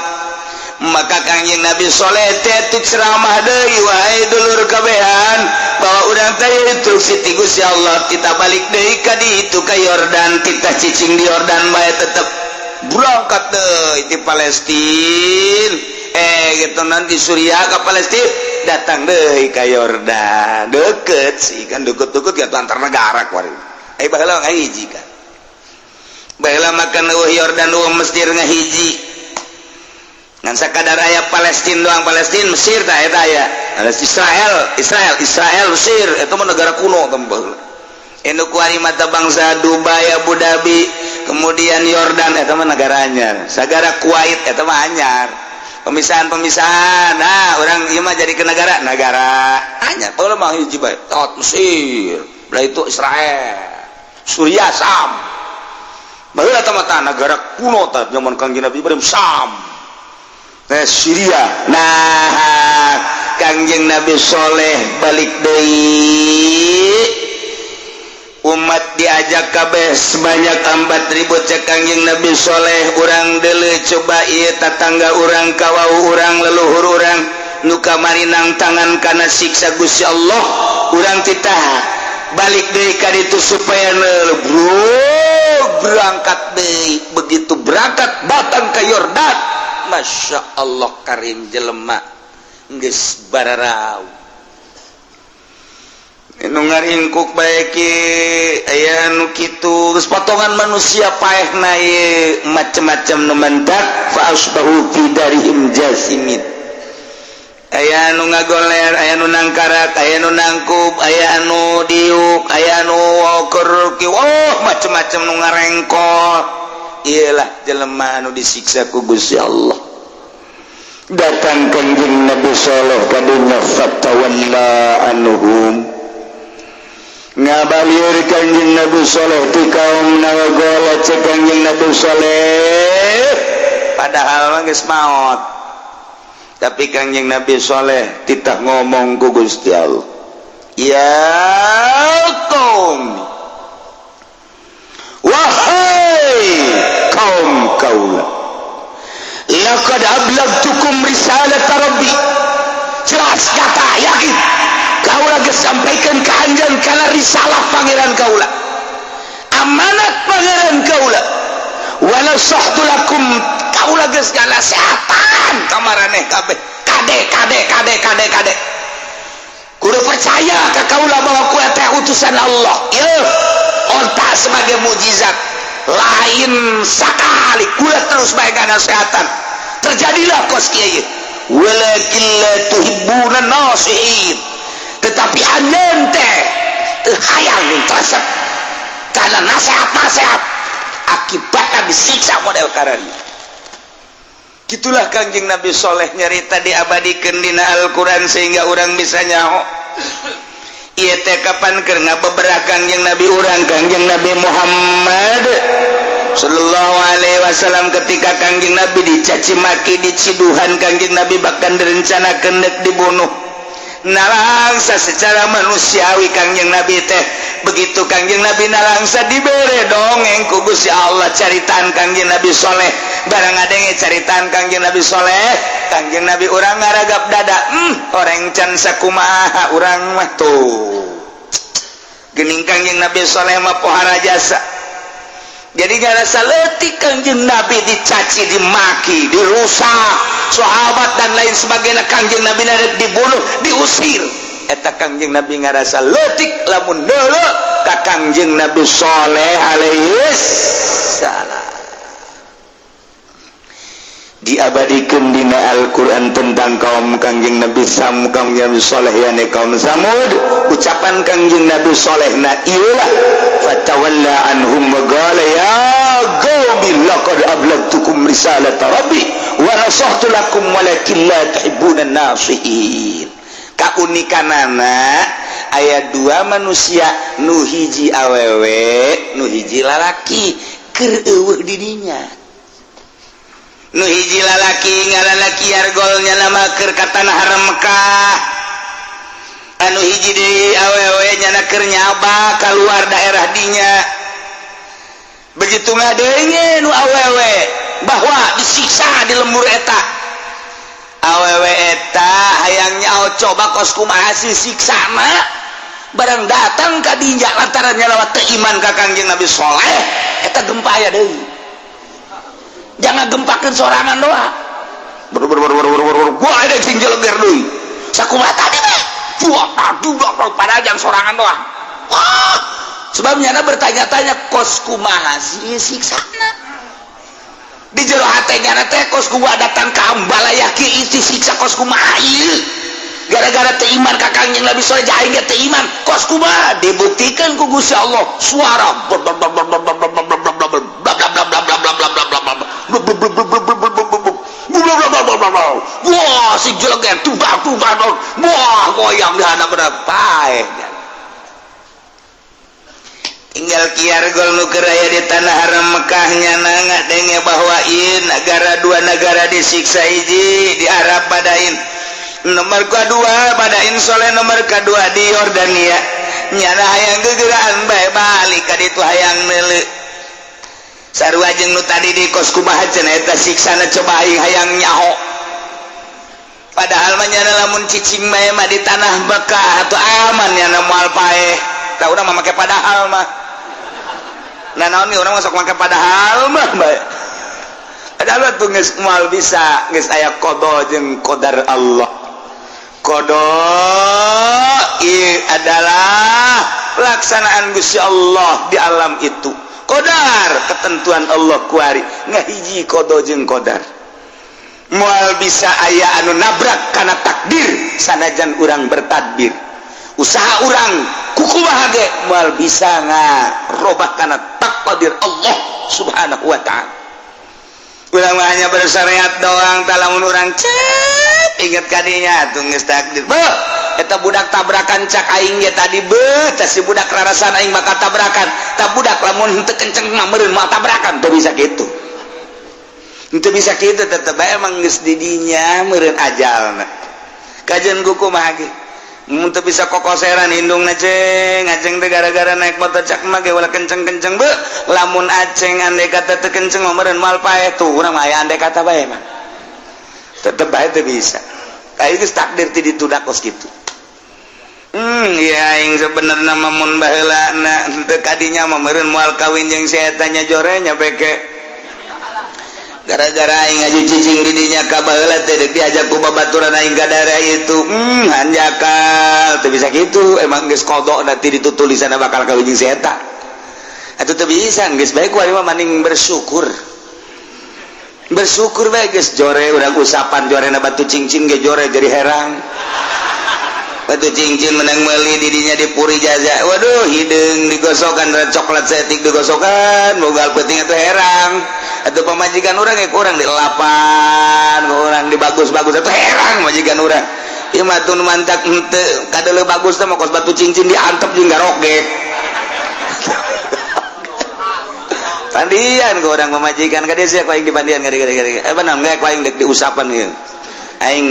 maka Kanjeng Nabi soleh teh ceramah deui wahai dulur kabehan bahwa urang teh instruksi ti Gusti Allah kita balik deui ka ditu ka Yordan kita cicing di Yordan bae tetep berangkat deui ti Palestina gitu nanti Suriah ke Palestina datang deui ka Yordan deket sih kan deket-deket gitu antar negara kuari baheula ngahiji kan baheula makan Yordan Mesir ngahiji ngan sakadar aya Palestina doang Palestina Mesir tah eta aya ada Israel Mesir eta mah negara kuno tembel anu kuari mata bangsa Dubai Abu Dhabi kemudian Yordan eta mah negaranya sagara Kuwait eta mah anyar pemisahan nah orang ieu mah jadi ke negara anyar baheula mah hiji bae tot Mesir belah itu Israel Suriah Sam baheula tah mah negara kuno tah zaman Kangjeng Nabi Ibrahim Sam Syria. Nah Kangjeng Nabi Soleh balik deui umat diajak kabeh sebanyak 4.000 cek Kangjeng Nabi Soleh urang deuleu coba ieu tatangga urang kawau urang leluhur urang nu kamarinang tangan kana siksa Gusti Allah urang titah balik deui ka ditu supaya berangkat deui. Begitu berangkat datang ke Yordan, Masya Allah karim jelema geus bararau nu ngaringkuk bae ki aya nu kitu geus potongan manusia paehna ye macem-macem nu mendak fa asbahu fi darihim jasimin. Aya nu ngagoler, aya nu nangkarak, aya nu nangkup, aya anu diuk, aya nu woker ki macem-macem nu ngarengkol. Iyalah jelema anu disiksa ku Gusti Allah. Datang Kangjeng Nabi saleh kadinya fatawalla anhum. Ngabalir Kangjeng Nabi saleh ti kaum ngagola cek Kangjeng Nabi saleh padahal mah geus maot. Tapi Kangjeng Nabi Soleh titah ngomong ku Gusti Allah, ya kaum, wahai kaum kaula, laqad ablagtukum risalat Rabbi. Jelas kata yakin kaula geus sampaikan ka anjeun kana risalah pangeran kaula, amanat pangeran kaula. Wala sahtu lakum kaula geus ngasehatan kamaraneh kabeh kade kudu percaya ka kaula bahwa kuat teh utusan Allah ieu onta sebagai mukjizat lain sakali kudu terus bae ngasehatan terjadilah kos kieu walakin la tuhibbuna nasihin tetapi anjeun teh teu hayang tresep kana nasihat akibatnya disiksa model karani. Gitulah Kangjeng Nabi Soleh nyarita diabadikeun dina Al-Quran sehingga orang bisa nyaho. Ieu teh kapan keur ngabeberah Kangjeng Nabi urang Kangjeng Nabi Muhammad sallallahu alaihi wasallam ketika Kangjeng Nabi dicaci maki diciduhan Kangjeng Nabi bahkan direncanakeun deuk dibunuh. Nalangsa secara manusiawi Kangjeng Nabi teh begitu Kangjeng Nabi nalangsa dibere dongeng ku Gusti Allah caritaan Kangjeng Nabi Soleh barang adenge caritaan Kangjeng Nabi Soleh Kangjeng Nabi urang ngaragap dada orang can sakumaha urang mah tuh geuning Kangjeng Nabi Soleh mah pohara jasa jadi ngarasa leutik Kangjeng Nabi dicaci dimaki dirusak sahabat dan lain sebagainya Kangjeng Nabi narek dibunuh diusir eta Kangjeng Nabi ngarasa leutik lamun deuleu ka Kangjeng Nabi Soleh alaihi salam. Diabadikeun dina Al-Quran tentang kaum Kangjeng Nabi Sam Kangjeng Nabi Soleh yani kaum Samud ucapan Kangjeng Nabi Soleh na ieulah fatawalla anhum wa qala ya qaumi laqad ablagtukum risalat rabbi wa nasahtu lakum walakin la tuhibbuna nasihin. Kaunikanana aya dua manusia nu hiji awewe nu hiji lalaki keur eueuh di dinya. Nu hiji lalaki ngalalaki argolnya nama keur ka tanah haram Mekah. Anu hiji deui awewe nyana keur nyaba keluar daerah dinya. Begitu ngadenge nu awewe bahwa disiksa di lembur eta. Awewe eta hayang nyaho coba kos kumaha si siksana barang datang ka dinya lantaran nyalawat teu iman ka Kangjeng Nabi Soleh eta gempa aya deui. Jangan gempakeun sorangan doang. Gua ada sing jeleger deui. Sakumaha tadi mah. Padahal jang sorangan doang. Wah, sebabnya bertanya-tanya kos kumaha sih siksana. Di jero hatenya teh kos kumaha datang ka ambalaya ki isi siksa kos kumaha ieu. Gara-gara teu iman ka Kangjeng Nabi Soleh jaing teu iman kos kumaha dibuktikan ku Gusti Allah suara wah si jeleger tubang wah goyang di hadap paeh tinggal kiar gol nukeraya di tanah haram Mekahnya nangga denge bahwa negara dua negara disiksa hiji di Arab padain nomor kedua padain soleh nomor kedua di Yordania nyana hayang gegeraan bae balik ka ditu hayang neuleuh sarua jeung nu tadi di kos kumaha cenah eta siksana coba aing hayang nyaho padahal mah nyana lamun cicing bae mah di tanah Mekah atuh aman nyana moal paeh tah urang mah make padahal mah nah naon nih orang masuk make padahal mah bae padahal tuh geus moal bisa geus aya qada jeung qadar Allah qada adalah pelaksanaan Gusti Allah di alam itu qadar ketentuan Allah kuari ngahiji qada jeung qadar moal bisa aya anu nabrak kana takdir sanajan urang bertadbir usaha urang kuku bahage moal bisa ngarobah kana takdir Allah subhanahu wa ta'ala urang hanya bersyariat doang talamun urang cep inget kadinya tuh geus takdir beuh eta budak tabrakan cak aing ge tadi beuh tah si budak rarasan aing bakal tabrakan tah budak lamun henteu kenceng mah meureun moal tabrakan teu bisa kitu henteu bisa kitu tetep bae emang geus di dinya meureun ajalna kajian kuku mah ge mun teu bisa kokoseran hindungna ceng aceng teh gara-gara naik motor cak mah ge ulah kenceng-kenceng beuh lamun aceng andai kata teu kenceng mah meureun moal paeh tuh urang mah aya andai kata bae mah tetep bae teu bisa kayak geus takdir ti ditu da kos kitu ya aing sebenarnya mun baheulana teu kadinya mah meureun moal kawin jeung si eta nya jorenya peke gara-gara aing ngaji cicing di dinya ka baheula teh deuk diajak ku babaturan aing ka daerah itu hanjakal teu bisa kitu emang geus qadana ti ditu tulisanna bakal kawin jeung si eta atuh teu bisa geus bae ku ari mah maning bersyukur bae geus jore urang usapan jorena batu cincin ge jore jadi herang batu cincin menang meuli di dinya dipuri jaza waduh hideung digosokan coklat setik digosokan bogal peuting atuh herang atuh pamajikan urang ge kurang dilelapan urang dibagus-bagus atuh herang majikan urang ieu mah tun mantak henteu kadeuleu bagus teh mah kos batu cincin diantep jeung garogek pandian ke orang pemajikan ka desa ku aing dipandian gari-gari beunang ge ku aing dek diusapan ieu aing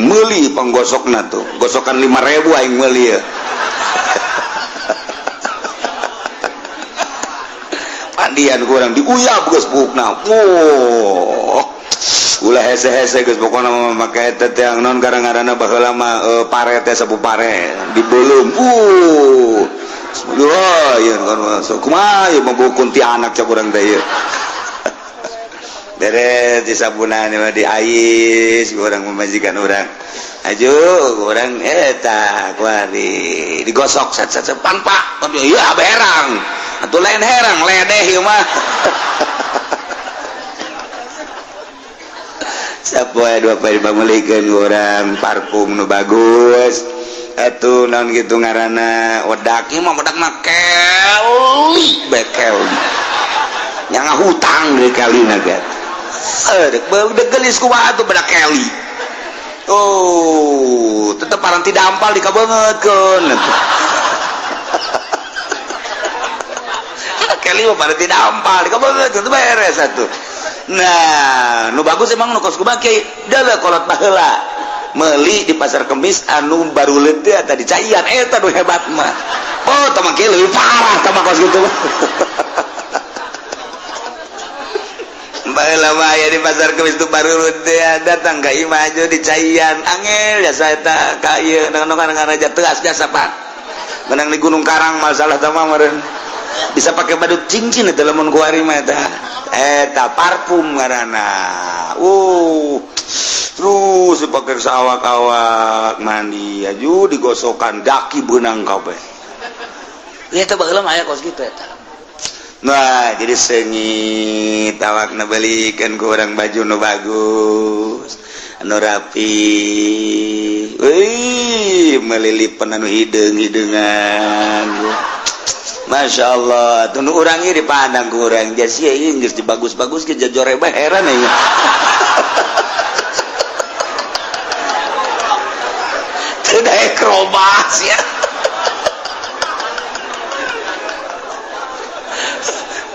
meuli panggosokna tuh gosokan 5.000 aing meuli ya pandian kurang diuyab geus bukna ulah hese-hese geus pokona make eta teh naon garang-garana baheula mah pare teh sapu pare dibeulum wah ieu kan masuk kumaha ieu membukun ti anak cak urang teh ieu beres di sabunan mah diais urang memajikan urang aju urang eta kuari digosok sat-sat pan pak ieu aberang atuh lain herang ledeh ieu mah sapoe dua poe bamulikeun urang parfum nu bagus atuh naon kitu ngaranna wedak ieu mah wedak mah keli bekel nya ngahutang deui kalina get dek gelis kumaha atuh bedak keli tetep parang ti dampal dikabeungeutkeun keli mah parang ti dampal dikabeungeutkeun teu beres atuh nah nu bagus emang nu kos kumaha kiai dalah kolot baheula meuli di pasar kemis anu baru leuteut eta di caian eta nu hebat mah tah mah kieu leuwih parah tah mah kos kitu baheula mah aya di pasar kemis tu baru leuteut datang ka imah aja di caian angel jasa eta ka ieu ngan teas jasa Pak menang di Gunung Karang masalah tah mah meureun bisa pakai badut cincin eta lamun ku ari mah eta parfum ngaranna terus dipakai sawak-awak mandi aju digosokan daki benang kabeh eta baheula mah aya kos kitu eta nah jadi sengit awakna beulikeun ku urang baju nu bagus anu rapi melilipan anu hideung-hideungan Masya Allah tuh urang ieu dipandang ku urang jas ieu geus dibagus-bagus ke jajore bae heran ieu teu daek robas ya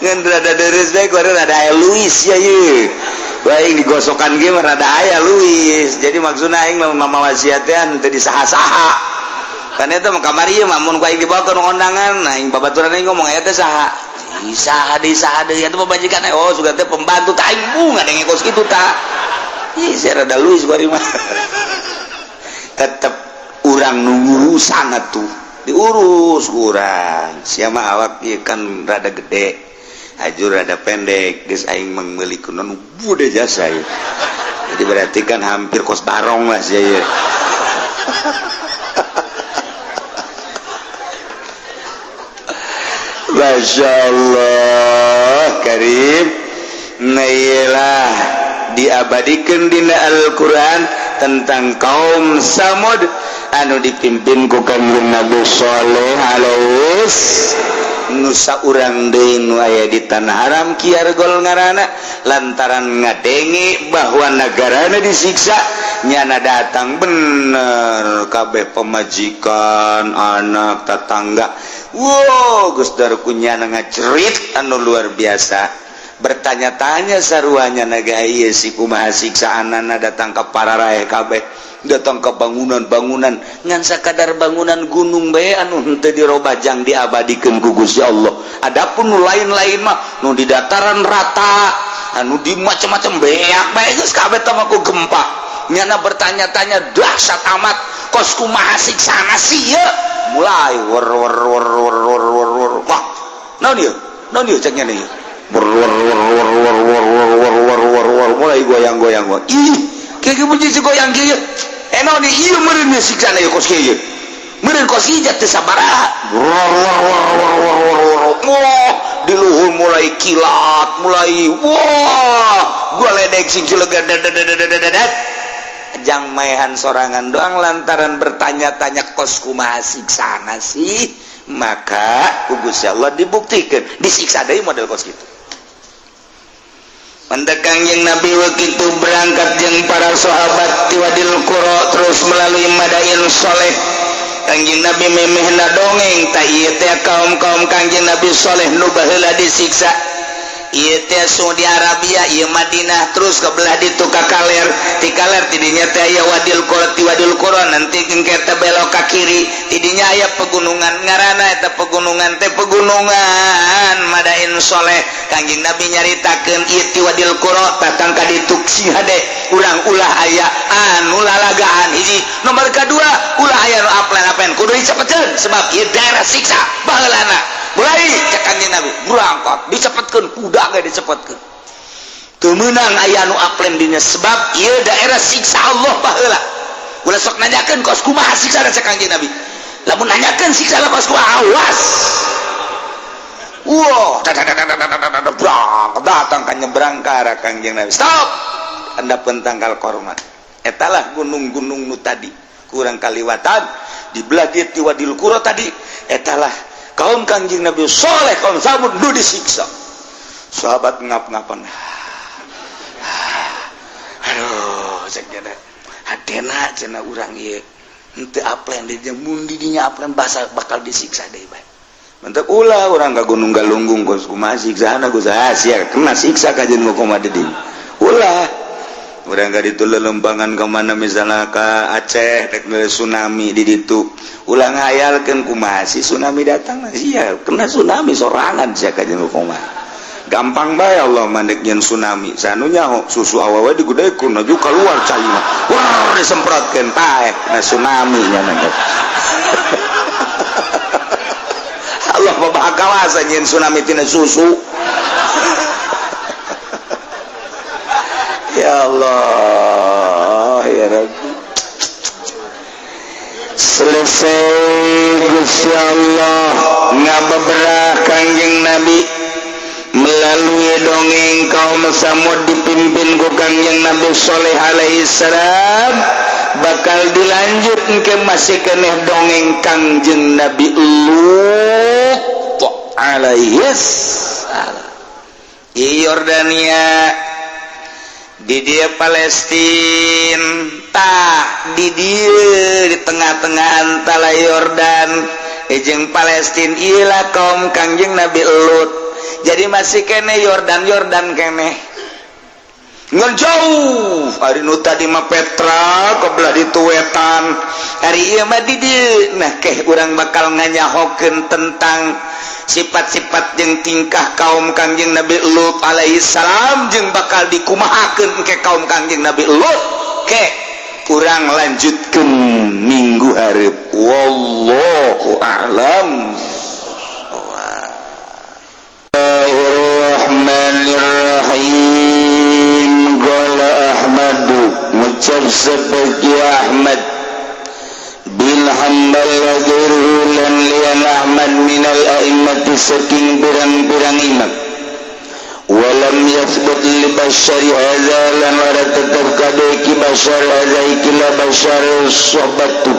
ngan rada deres bae kudu rada aya Luis ya ye baik digosokan ge rada aya Luis jadi maksudna aing mama wasiatnya teu disaha-saha kan eta mah kamari mah mun ku aing dibawa ke undangan aing babaturan aing ngomong eta saha saha deui eta pamajikan oh sugan teh pembantu tah aing bunga ngekos kitu tah ih saya rada Luis bari mah tetep urang ngurusan atuh diurus kurang siapa awak ieu kan rada gede ajur rada pendek geus aing meuli kunaon bude jasa ieu jadi berarti kan hampir kos barong lah sia ieu Masya Allah Karim nailah diabadikan dina Al-Quran tentang kaum Samud anu dipimpin ku kanjeng Nabi Saleh alaihi nusa urang deui nu aya di tanah haram kiargol ngaranna lantaran ngadenge bahwa nagarana disiksa nyana datang bener kabeh pemajikan anak tetangga wow geus darku nyana ngacerit anu luar biasa bertanya-tanya saruanya naga ieu si kumaha siksaanana datang ka pararae kabeh datang ke bangunan-bangunan ngan sakadar bangunan gunung bae anu henteu dirobah jang diabadikeun ku Gusti Allah adapun nu lain-lain mah nu di dataran rata anu di macam-macam beak bae geus kabeh teh ku gempa nyana bertanya-tanya dahsyat amat kos kumaha siksana sieun mulai wor wah naon ieu cek nyana ieu mulai goyang-goyang ih kayak puji si goyang kieu naon ieu meureun siksana ieu kos kieu meureun kos hijat teh sabaraha di luhur mulai kilat mulai wah gua ledek sing cilegan jang maehan sorangan doang lantaran bertanya-tanya kos kumaha siksana sih maka Gusti Allah dibuktikan disiksa deui model kos kitu Mendekan yang Nabi waktu berangkat yang para sahabat di Wadil Qura terus melalui Madain Soleh Kanjeng Nabi memehna dongeng tak ieu teh kaum-kaum Kanjeng Nabi Soleh nu baheula disiksa ieu teh Saudi Arabia ieu Madinah terus ke belah ditu ka Kaler ti Kaler tidinya teh aya Wadil Qura ti Wadil Qura nanti kita belok ka kiri tidinya aya pegunungan ngaranna eta pegunungan teh pegunungan Madain Soleh Kanjeng Nabi nyaritakeun ieu ti Wadil Qura datang ka ditu si hade urang ulah aya anu lalagaan hiji nomor kedua ulah aya nu aplen-aplen kudu dicepetkeun sebab ieu daerah siksa baheulana mulai cek Kanjeng Nabi berangkat dicepetkeun kuda ge dicepetkeun teu meunang aya nu aplen dina sebab ieu daerah siksa Allah baheula ulah sok nanyakeun kos kumaha siksa cek Kanjeng Nabi lamun nanyakeun siksa kos kumaha awas wow datang ka nyebrang ka arah Kanjeng Nabi stop anda pentangkal kormat etalah gunung-gunung nu tadi kurang kaliwatan di belah dia ti Wadil Qura tadi etalah kaum Kanjeng Nabi Saleh kaum Samud nu disiksa sahabat ngap-ngapan aduh cek cenah hadena cenah urang ieu henteu aplen di mun didinya aplen bakal disiksa deui bae mentek ulah urang ka gunung galunggung kos kumaha siksana Gus sia kena siksa ka jeung kumaha di dieu ulah urang ka ditu lelembangan ka mana misalna ka Aceh rek tsunami di ditu ulah ngayalkeun kumaha si tsunami datang sia kena tsunami sorangan sia ka jeung kumaha gampang bae Allah mandek nyen tsunami sanunya susu awawe digudekeun aju keluar cai mah wah disemprotkeun taek na tsunami nya nanti Allah bapak kawasa nyen tsunami tina susu ya Allah ya Rabbi selesai Gusti Allah ngabebrah Kanjeng Nabi melalui dongeng kaum Samud dipimpin ku Kanjeng Nabi Saleh alaihi salam bakal dilanjut ke masih keneh dongeng Kanjeng Nabi Lut alaihi salam di Yordania di dia Palestina tah di dia di tengah-tengah antara Yordan jeung Palestina ialah kaum Kanjeng Nabi Lut jadi masih kene Yordan kene ngejauh hari nu tadi mah Petra kebelah di Tuwetan hari ieu mah di dieu nah urang bakal nganyahokeun tentang sifat-sifat jeung tingkah kaum Kangjeng Nabi Lut alaihi salam jeung bakal dikumahakeun ke kaum Kangjeng Nabi Lut urang lanjutkeun minggu hareup wallahu a'lam. Bismillahirrahmanirrahim. Qala Ahmadu ngucap sebagai Ahmad bin Hanbal ghairuhu lan lian Ahmad minal a'immati saking pirang-pirang imam walam yathbut li basyari hadza lan ora tetep kadhe ki basyar hadza ikila basyar sohbatu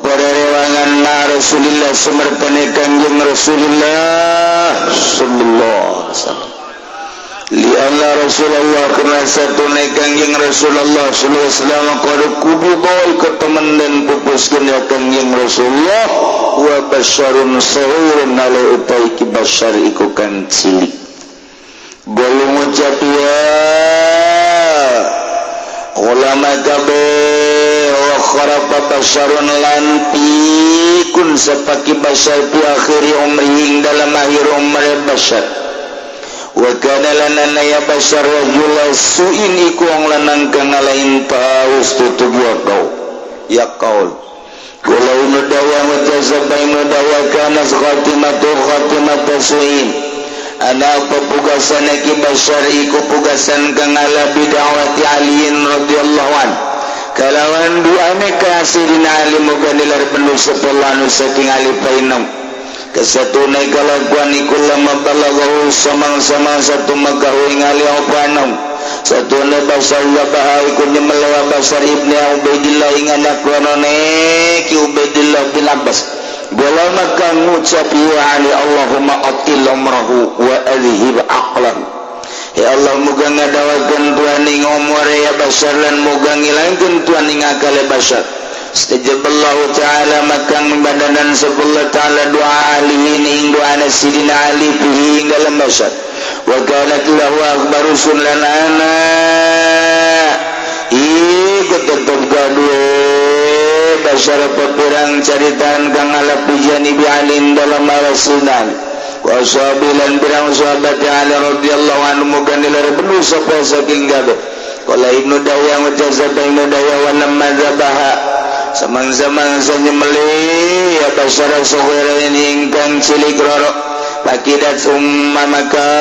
para rewangan na Rasulullah semertane Kangjeng Rasulullah sallallahu alaihi wasallam li anna Rasulullah karena satune Kangjeng Rasulullah sallallahu alaihi wasallam qad kubul ketemen dan pupuskeun ya Kangjeng Rasulullah wa basyarun sahurun ala utai ki basyar iku kan cilik golong ngucap ya ulama kabeh wa kharafa basyarun lan pikun sapaki basyar fi akhiri umri dalam akhir umri basyar wa kana lana ya basyar rajul su'in iku wong lanang kang lain paus tutup ya qaul kula udawa wa tazabaina dawa kana khatimatu su'in ana pepugasan ki basyar iku pugasan kang ala bid'awati aliin radhiyallahu an kalawan duane ka sidina ali muga nilar penuh sepelanu saking ali painam kesatune kalakuan iku lama balaghu samang-samang satu magahu ngali opanam satune basyar wabah iku nyemelawa basyar ibni Ubaidillah ing anak ronone ki Ubaidillah bin Abbas bola maka ngucap ya ali Allahumma atil umrahu wa adhib aqlan ya Allah muga ngadawakeun Tuhan ing umur ya basyar lan muga ngilangkeun Tuhan ing akal basyar istajaballahu ta'ala maka membadanan sebelah ta'ala doa alihin ing doa sidina ali fihi ing dalam basyar wa kanat lahu akbaru sunlana iku tetep gaduh basyar pepirang caritaan kang ala pijani bi alim dalam rasulullah wa sahabilan pirang sahabat Ali radhiyallahu anhu muga nilar penuh sapa saking gabe qala ibnu dawya wa jazaba ibnu dawya wa lamma zabaha samang-samang sanyemeli ya basyar saghira ingkang cilik roro pakidat summa maka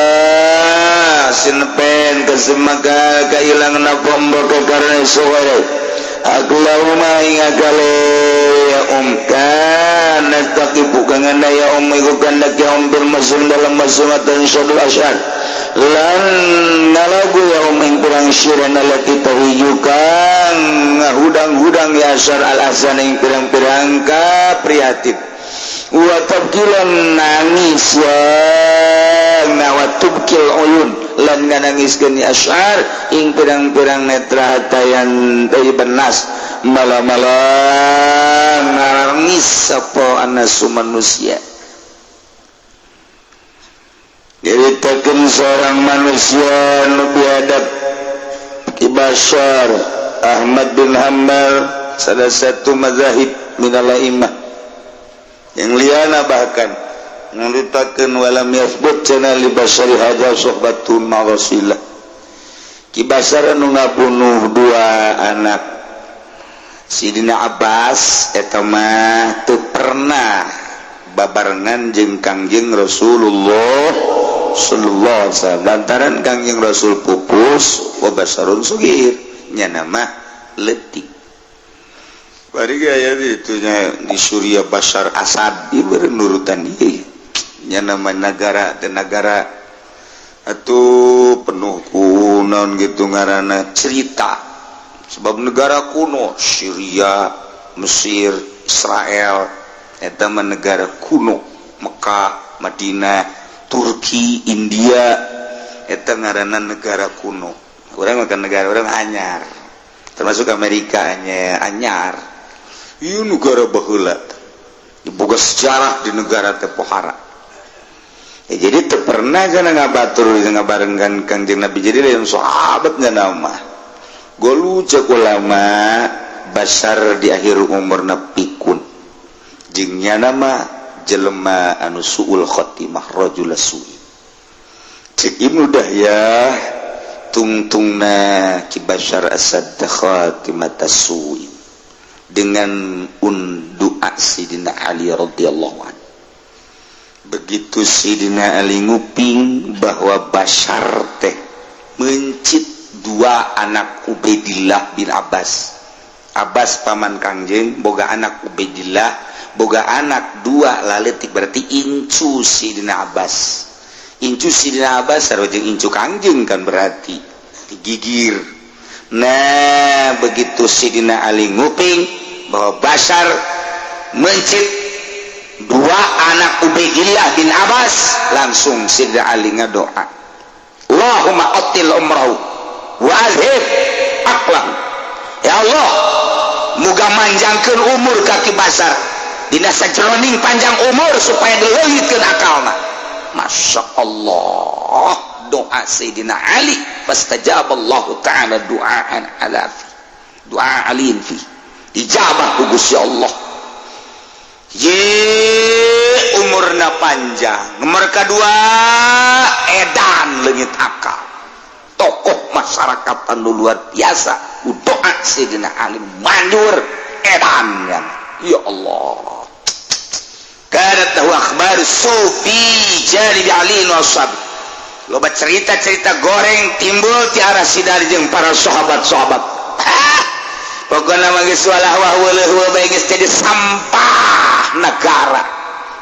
sinpen kesemaka kailang napombo karena saghira Allahumma ingakale ya kana taqibu kang ya iku kandak ya bil masum dalam masumatan syadul asyar lan nalagu ya ing pirang syiran ala kita hiyukan hudang-hudang ya asyar al azan ing pirang-pirang ka prihatin wa tabkilan nangis wa nawatubkil uyun lan nganangiskeun asyar ing pirang-pirang netra hatayan dari benas malam-malam nangis apa anasu manusia ceritakeun seorang manusia nu biadab ki Basyar Ahmad bin Hanbal salah satu mazahib minal a'immah yang liana bahkan nuritakeun walam yasbut cenah li Basyari hadza sohbatun ma Rasulillah ki Basyar anu ngabunuh dua anak Sidina Abbas eta mah teu pernah babarengan jeung Kangjeng Rasulullah sallallahu alaihi wasallam lantaran Kangjeng Rasul pupus wa Basyarun sugir nya nama leutik bari gaya ditunya di Suriah Bashar Asad diberi nurutan ieu nya nama negara dan negara atuh penuh ku naon gitu ngaranna cerita sebab negara kuno Syria, Mesir, Israel eta mah negara kuno Mekah, Madinah, Turki, India eta ngaranna negara kuno urang mah negara urang anyar termasuk Amerika anyar ieu negara baheula boga sejarah di negara teh pohara jadi teu pernah cenah ngabatur ngabarengkan Kangjeng Nabi jadi lain sahabat nama golu cek ulama basar di akhir umurna pikun jeung nya nama jelema anu suul khotimah rajul su'i cek Ibnu Dahyah tungtungna ki Bashar Asad khatimata su'i dengan doa Sidina Ali radhiyallahu anhu. Begitu Sidina Ali nguping bahwa Bashar teh mencit dua anak Ubaidillah bin Abbas. Abbas paman Kangjeng boga anak Ubaidillah, boga anak dua laletik berarti incu Sidina Abbas. Incu Sidina Abbas sarua jeung incu Kangjeng kan berarti digigir. Nah, begitu Sidina Ali nguping bahwa Bashar mencit dua anak Ubaidillah bin Abbas, langsung Sidina Ali ngadoa, Allahumma atil umrahu wa azhib aqlam. Ya Allah, muga manjangkeun umur kaki Bashar, dina sajroning panjang umur supaya dileulitkeun akalna. Masya Allah, doa Sayyidina Ali, fastajaballahu ta'ala du'aan alafi, doa aliin fi, ijabah ku Gusti Allah. Umurna panjang. Nomor kedua, edan leungit akal, tokoh masyarakat anu luar biasa. Doa Sayyidina Ali manjur edan kan. Ya Allah, kana tahu akhbar sufi jadi Ali wasab. Loba cerita-cerita goreng timbul ti arah sidari jeung para sahabat-sahabat. Pokokna mah geus walah wah bae geus jadi sampah negara,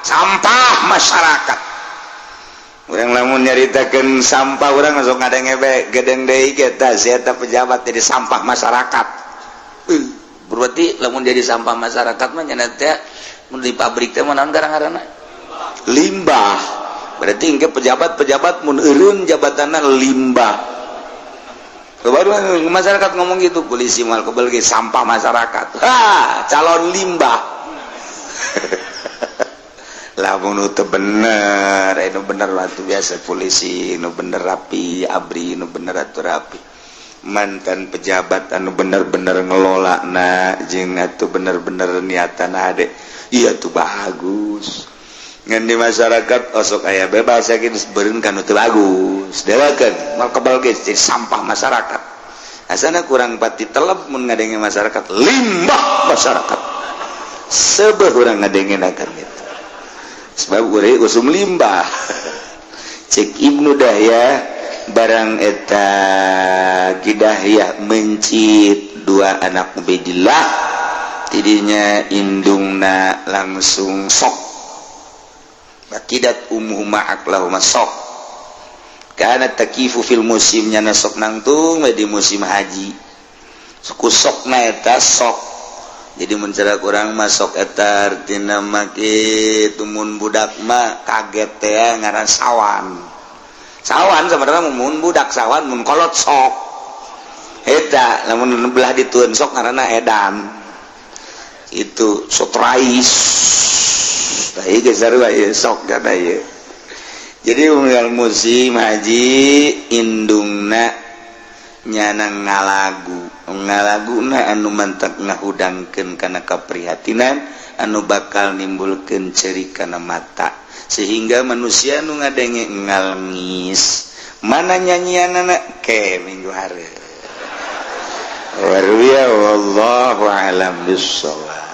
sampah masyarakat. Urang lamun nyaritakeun sampah urang sok ngadenge bae gedeng deui kita sia eta pejabat jadi sampah masyarakat. Berarti lamun jadi sampah masyarakat mah nya teh mun di pabrik teh mah naon garang-garangna? Limbah. Berarti engke pejabat-pejabat mun eureun jabatanna limbah. Baru masyarakat ngomong gitu, polisi mal kebal ge sampah masyarakat. Calon limbah. Lamun teu bener, anu bener waktu biasa polisi, nu bener rapi, abri nu bener atuh rapi. Mantan pejabat anu bener-bener ngelola na jeung atuh bener-bener niatana ade. Iya tuh bagus. Ngan di masyarakat osok aya bebas saking beureun kan teu bagus. Deweukeun mal kebal ge jadi sampah masyarakat. Asana kurang pati telep mun ngadenge masyarakat limbah masyarakat. Sebeuh urang ngadengenakeun kitu. Sebab urang usum limbah. Cek Ibnu Dahyah barang eta Gidahyah mencit dua anak Ubaidillah tidinya indungna langsung sok bakidat ummuhuma aklahuma sok kana takifu fil musimnya nasok nangtung di musim haji suku sokna eta sok jadi mencerak orang masuk eta artina make tumun budak mah kaget teh ngaran sawan sebenarnya mun budak sawan mun kolot sok eta lamun belah ditueun sok ngaranna edan itu sotrais tah geus sarua ieu sok kana ieu. Jadi unggal musim haji indungna nyana ngalaguna anu mantak ngahudangkeun kana kaprihatinan anu bakal nimbulkeun ceuri kana mata sehingga manusia nu ngadenge ngalengis. Mana nyanyianana ke minggu hari. Wallahu a'lam bissawab.